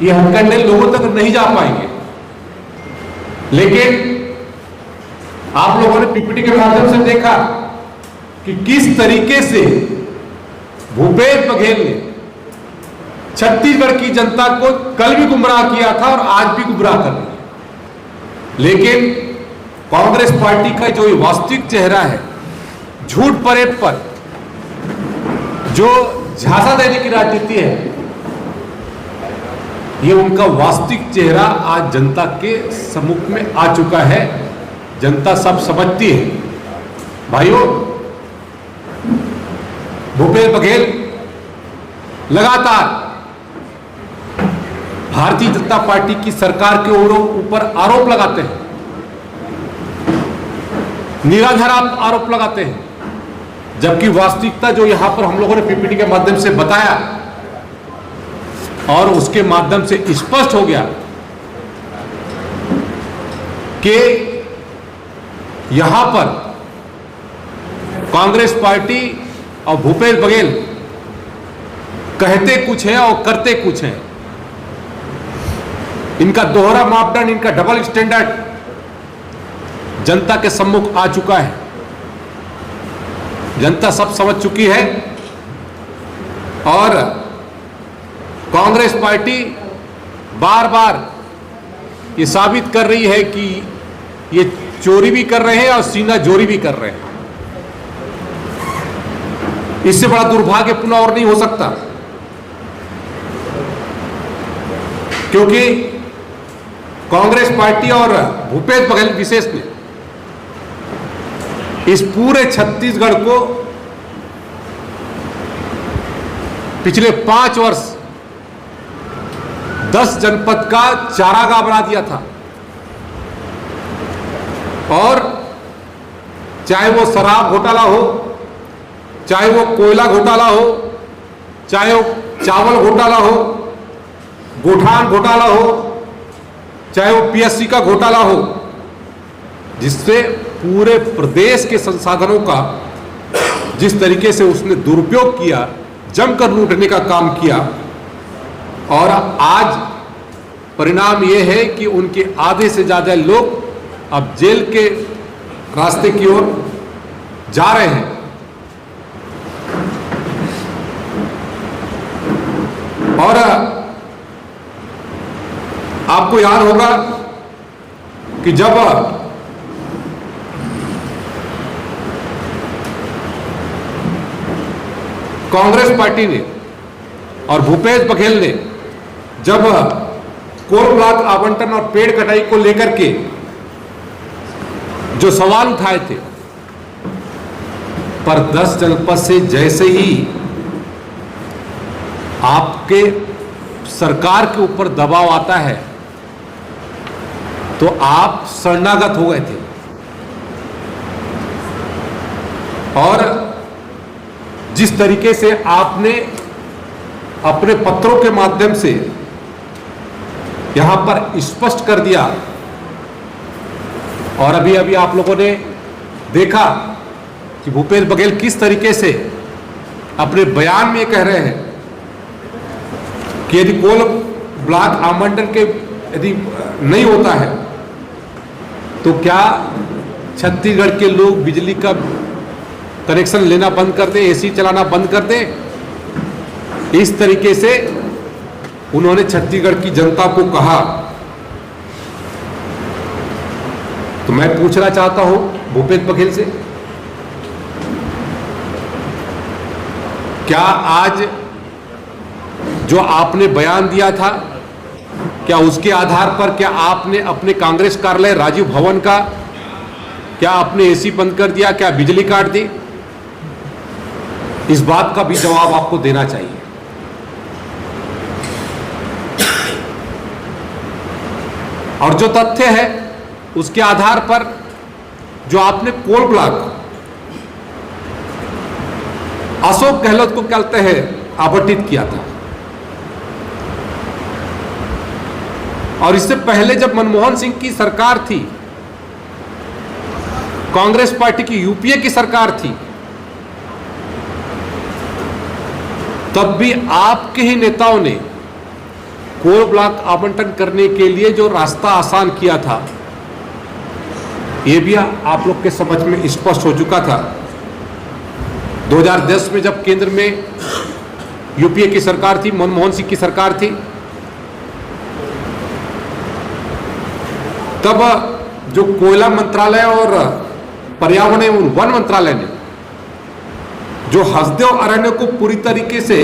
ये हथकंडे लोगों तक नहीं जा पाएंगे। लेकिन आप लोगों ने पीपीटी के माध्यम से देखा कि किस तरीके से भूपेश बघेल ने छत्तीसगढ़ की जनता को कल भी गुमराह किया था और आज भी गुमराह कर रही है। लेकिन कांग्रेस पार्टी का जो वास्तविक चेहरा है, झूठ परेड पर जो झांसा देने की राजनीति है, ये उनका वास्तविक चेहरा आज जनता के सम्मुख में आ चुका है। जनता सब समझती है। भाइयों, भूपेश बघेल लगातार भारतीय जनता पार्टी की सरकार के ऊपर आरोप लगाते हैं, निराधार आरोप लगाते हैं, जबकि वास्तविकता जो यहां पर हम लोगों ने पीपीटी के माध्यम से बताया और उसके माध्यम से स्पष्ट हो गया कि यहां पर कांग्रेस पार्टी और भूपेश बघेल कहते कुछ है और करते कुछ है। इनका दोहरा मापदंड, इनका डबल स्टैंडर्ड जनता के सम्मुख आ चुका है। जनता सब समझ चुकी है और कांग्रेस पार्टी बार बार ये साबित कर रही है कि ये चोरी भी कर रहे हैं और सीना जोरी भी कर रहे हैं। इससे बड़ा दुर्भाग्यपूर्ण और नहीं हो सकता, क्योंकि कांग्रेस पार्टी और भूपेश बघेल विशेष ने इस पूरे छत्तीसगढ़ को पिछले 5 वर्ष 10 जनपद का चारागाह बना दिया था। और चाहे वो शराब घोटाला हो, चाहे वो कोयला घोटाला हो, चाहे वो चावल घोटाला हो, गोठान घोटाला हो, चाहे वो पीएससी का घोटाला हो, जिससे पूरे प्रदेश के संसाधनों का जिस तरीके से उसने दुरुपयोग किया, जमकर लूटने का काम किया। और आज परिणाम यह है कि उनके आधे से ज्यादा लोग अब जेल के रास्ते की ओर जा रहे हैं। और आपको याद होगा कि जब कांग्रेस पार्टी ने और भूपेश बघेल ने जब कोल ब्लॉक आवंटन और पेड़ कटाई को लेकर के जो सवाल उठाए थे, पर 10 जनपद से जैसे ही आपके सरकार के ऊपर दबाव आता है तो आप शरणागत हो गए थे। और जिस तरीके से आपने अपने पत्रों के माध्यम से यहां पर स्पष्ट कर दिया, और अभी अभी आप लोगों ने देखा कि भूपेश बघेल किस तरीके से अपने बयान में कह रहे हैं कि यदि कोल ब्लॉक आवंटन के यदि नहीं होता है तो क्या छत्तीसगढ़ के लोग बिजली का कनेक्शन लेना बंद कर दें, एसी चलाना बंद कर दें। इस तरीके से उन्होंने छत्तीसगढ़ की जनता को कहा। तो मैं पूछना चाहता हूं भूपेश बघेल से, क्या आज जो आपने बयान दिया था, क्या उसके आधार पर क्या आपने अपने कांग्रेस कार्यालय राजीव भवन का क्या आपने एसी बंद कर दिया, क्या बिजली काट दी? इस बात का भी जवाब आपको देना चाहिए। और जो तथ्य है उसके आधार पर जो आपने कोल ब्लॉक अशोक गहलोत को कहते हैं आवंटित किया था, और इससे पहले जब मनमोहन सिंह की सरकार थी, कांग्रेस पार्टी की यूपीए की सरकार थी, तब भी आपके ही नेताओं ने कोल ब्लॉक आवंटन करने के लिए जो रास्ता आसान किया था, ये भी आप लोग के समझ में स्पष्ट हो चुका था। 2010 में जब केंद्र में यूपीए की सरकार थी, मनमोहन सिंह की सरकार थी, तब जो कोयला मंत्रालय और पर्यावरण एवं वन मंत्रालय ने जो हसदेव अरण्य को पूरी तरीके से